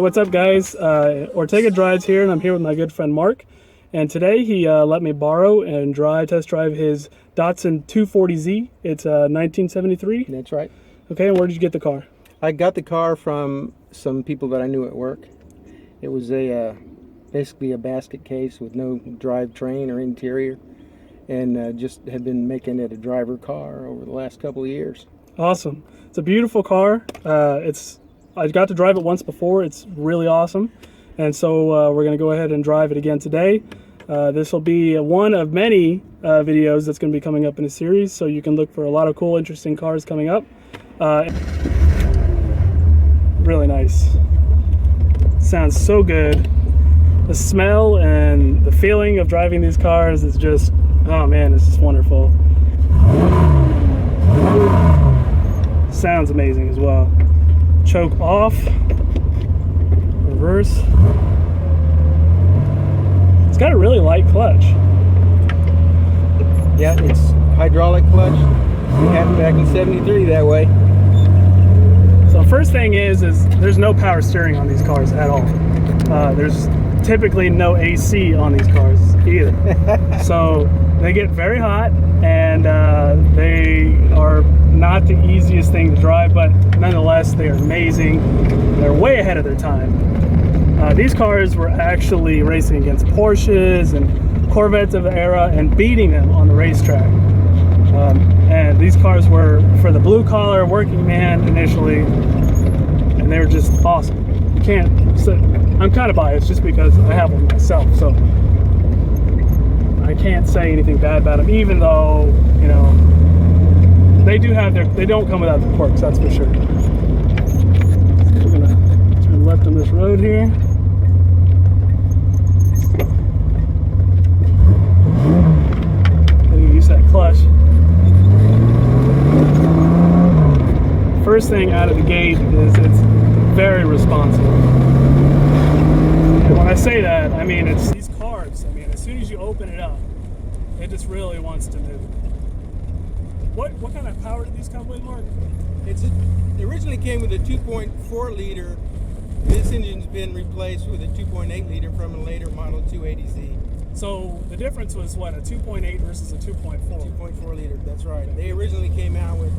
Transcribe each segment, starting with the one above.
What's up, guys? Ortega Drives here, and I'm here with my good friend Mark. And today he let me borrow and test drive his Datsun 240Z. It's 1973. That's right. Okay, and where did you get the car? I got the car from some people that I knew at work. It was basically a basket case with no drivetrain or interior, and just had been making it a driver car over the last couple of years. Awesome. It's a beautiful car. I got to drive it once before. It's really awesome. And so we're going to go ahead and drive it again today. This will be one of many videos that's going to be coming up in a series, so you can look for a lot of cool, interesting cars coming up. Really nice. Sounds so good. The smell and the feeling of driving these cars is just, oh man, it's just wonderful. Sounds amazing as well. Choke off, reverse. It's got a really light clutch. Yeah, it's hydraulic clutch. We had it back in '73 that way. So first thing is there's no power steering on these cars at all. There's typically no AC on these cars either. So they get very hot, and they are not the easiest thing to drive, but nonetheless they are amazing. They're way ahead of their time. These cars were actually racing against Porsches and Corvettes of the era and beating them on the racetrack. And these cars were for the blue collar working man initially, and they were just awesome. I'm kind of biased just because I have one myself, so I can't say anything bad about them, even though, you know, they don't come without the quirks, that's for sure. We're gonna turn left on this road here. Gotta use that clutch. First thing out of the gate is it's very responsive. And when I say that, I mean it's these cars. I mean, as soon as you open it up, it just really wants to move. What kind of power did these come with, Mark? It originally came with a 2.4 liter. This engine's been replaced with a 2.8 liter from a later model 280Z. So the difference was what, a 2.8 versus a 2.4? 2.4 liter, that's right. They originally came out with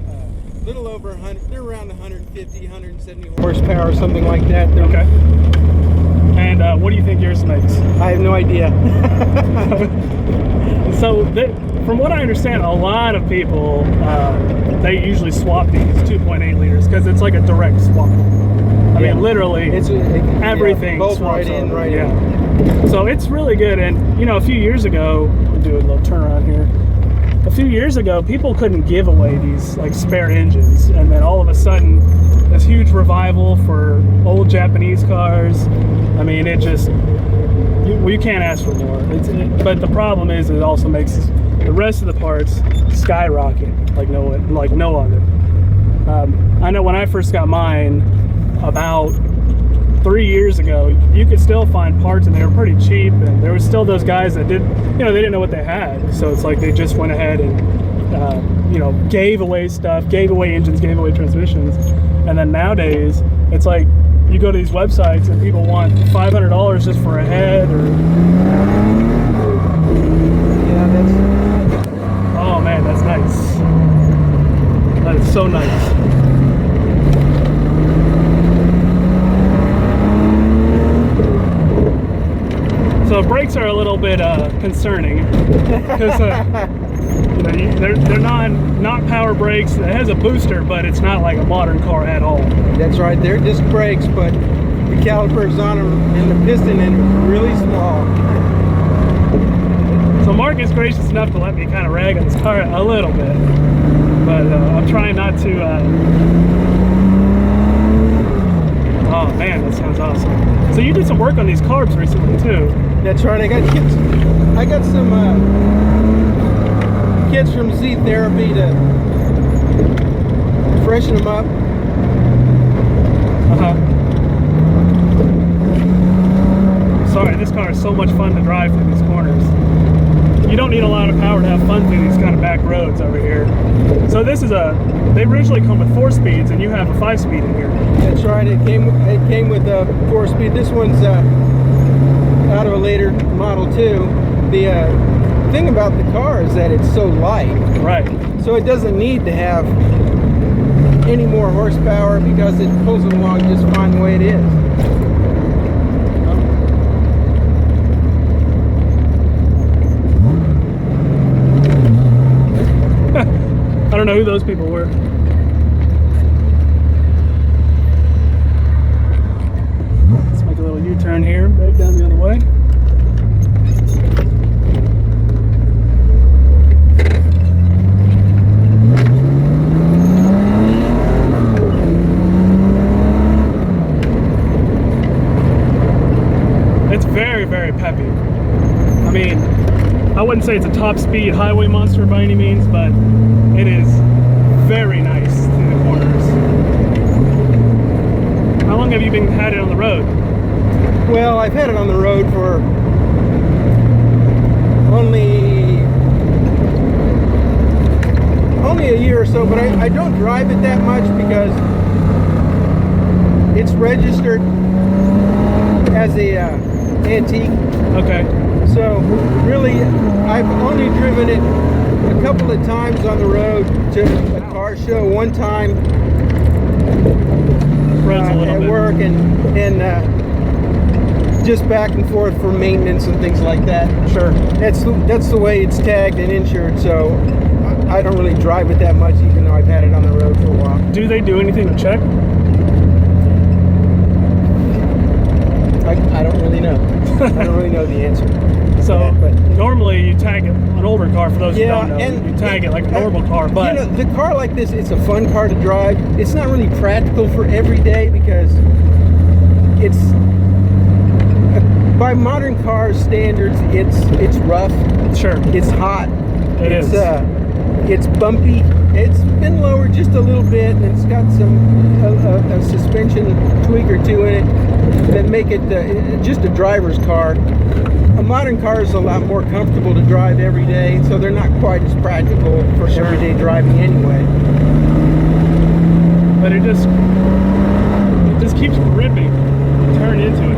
a little over 100, they're around 150, 170 horsepower, something like that. Okay. And what do you think yours makes? I have no idea. So from what I understand, a lot of people, they usually swap these 2.8 liters because it's like a direct swap. I mean, literally, everything both swaps right in, over. right in. So it's really good. And, you know, a few years ago, we'll do a little turnaround here. A few years ago, people couldn't give away these like spare engines, and then all of a sudden, this huge revival for old Japanese cars. I mean, it just, you can't ask for more. But the problem is, it also makes the rest of the parts skyrocket like no other. I know when I first got mine about 3 years ago, you could still find parts, and they were pretty cheap, and there was still those guys that they didn't know what they had, so it's like they just went ahead and gave away stuff, gave away engines, gave away transmissions. And then nowadays it's like you go to these websites and people want $500 just for a head, or oh man, that's nice. That is so nice. So brakes are a little bit concerning because they're not power brakes. It has a booster, but it's not like a modern car at all. That's right. They're disc brakes, but the calipers on them and the piston end is really small. So Mark is gracious enough to let me kind of rag on this car a little bit, but I'm trying not to. Oh man, that sounds awesome. So you did some work on these carbs recently too. That's right. I got some kits from Z Therapy to freshen them up. Sorry, this car is so much fun to drive through these corners. you don't need a lot of power to have fun through these kind of back roads over here. So this is they originally come with 4 speeds, and you have a 5-speed in here. That's right. It came with a 4-speed. This one's out of a later Model 2. The thing about the car is that it's so light. Right. So it doesn't need to have any more horsepower because it pulls it along just fine the way it is. I don't know who those people were. Let's make a little U-turn here, back down the other way. It's very, very peppy. I mean, I wouldn't say it's a top speed highway monster by any means, but it is very nice through the corners. How long have you had it on the road? Well, I've had it on the road for only a year or so, but I don't drive it that much because it's registered as a antique. Okay. So really, I've only driven it a couple of times on the road to a car show. One time at work, and just back and forth for maintenance and things like that. Sure. That's the way it's tagged and insured. So I don't really drive it that much, even though I've had it on the road for a while. Do they do anything to check? I don't really know. I don't really know the answer. So normally you tag an older car, for those who don't know, you tag it like a normal car, but you know, the car like this, it's a fun car to drive. It's not really practical for every day because it's by modern car standards, it's rough. Sure. It's hot. It's It's bumpy. It's been lowered just a little bit, and it's got a suspension tweak or two in it that make it just a driver's car. A modern car is a lot more comfortable to drive every day, so they're not quite as practical for everyday driving anyway. But it just keeps ripping, turn into it.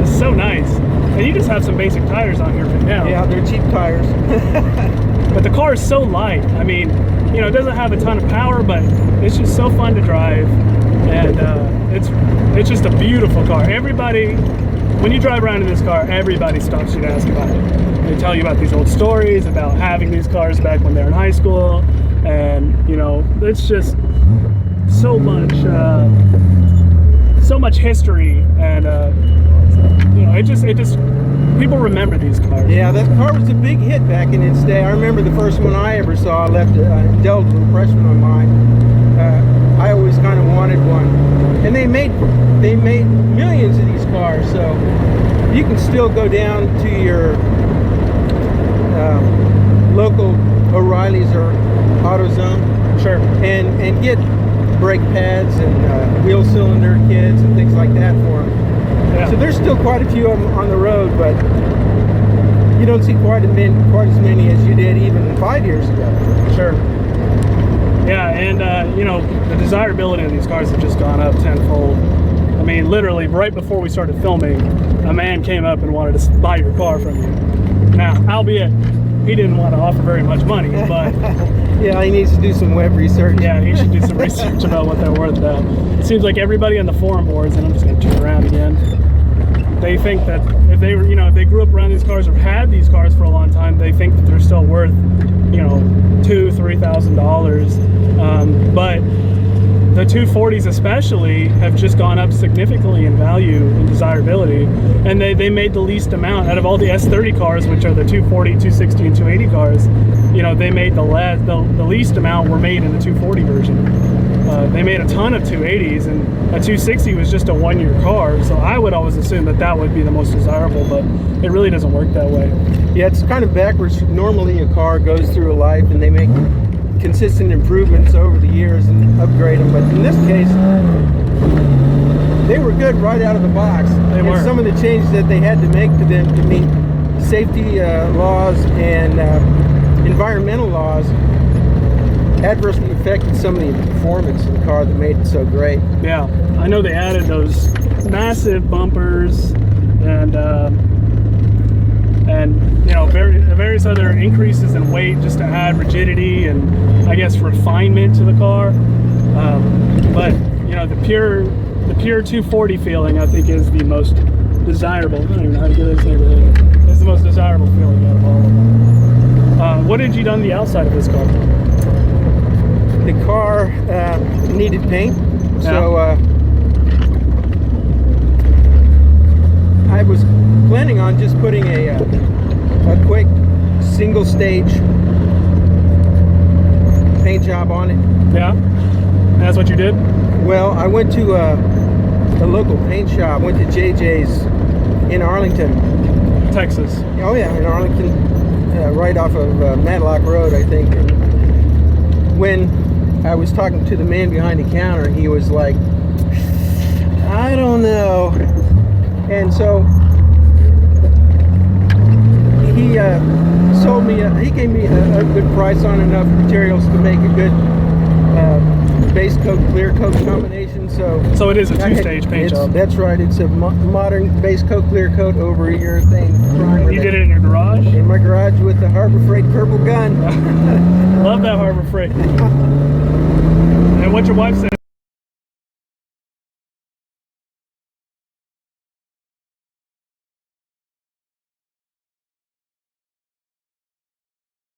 It's so nice. And you just have some basic tires on here right now. Yeah, they're cheap tires. But the car is so light. I mean, you know, it doesn't have a ton of power, but it's just so fun to drive. And it's just a beautiful car. Everybody, when you drive around in this car, everybody stops you to ask about it. They tell you about these old stories about having these cars back when they're in high school. And, you know, it's just so much history. And, you know, it just people remember these cars. Yeah, that car was a big hit back in its day. I remember the first one I ever saw left a indelible impression on mine. I always kind of wanted one, and they made millions of these cars. So you can still go down to your local O'Reilly's or AutoZone, sure, and get brake pads and wheel cylinder kits and things like that for them. Yeah. So there's still quite a few of them on the road, but you don't see quite as many as you did even 5 years ago. Sure. Yeah, and you know, the desirability of these cars have just gone up tenfold. I mean, literally, right before we started filming, a man came up and wanted to buy your car from you. Now, albeit he didn't want to offer very much money, but yeah, he needs to do some web research. Yeah, he should do some research about what they're worth now. It seems like everybody on the forum boards, and I'm just going to turn around again, they think that if they were, you know, if they grew up around these cars or had these cars for a long time, they think that they're still worth, you know, $2,000-$3,000. But the 240s especially have just gone up significantly in value and desirability, and they made the least amount out of all the S30 cars, which are the 240, 260, and 280 cars. You know, they made the least amount were made in the 240 version. They made a ton of 280s, and a 260 was just a one-year car, so I would always assume that that would be the most desirable, but it really doesn't work that way. Yeah, it's kind of backwards. Normally a car goes through a life and they make consistent improvements over the years and upgrade them, but in this case they were good right out of the box. They were. Some of the changes that they had to make to them to meet safety laws and environmental laws adversely affected some of the performance of the car that made it so great. Yeah, I know they added those massive bumpers and you know, various other increases in weight just to add rigidity and I guess refinement to the car. But you know, the pure 240 feeling I think is the most desirable. I don't even know how to get this neighborhood. It's the most desirable feeling out of all of them. What did you done to the outside of this car? The car needed paint, so I was planning on just putting a quick single stage paint job on it. Yeah, that's what you did? Well, I went to a local paint shop, went to JJ's in Arlington, Texas. Oh yeah, in Arlington, right off of Matlock Road, I think. And when I was talking to the man behind the counter, he was like, I don't know. And so he sold me, he gave me a good price on enough materials to make a good base coat, clear coat combination. So it is a two-stage paint job. That's right. It's a modern base coat, clear coat over a urethane primer. You did it in your garage? In my garage with the Harbor Freight purple gun. Love that Harbor Freight. And what your wife said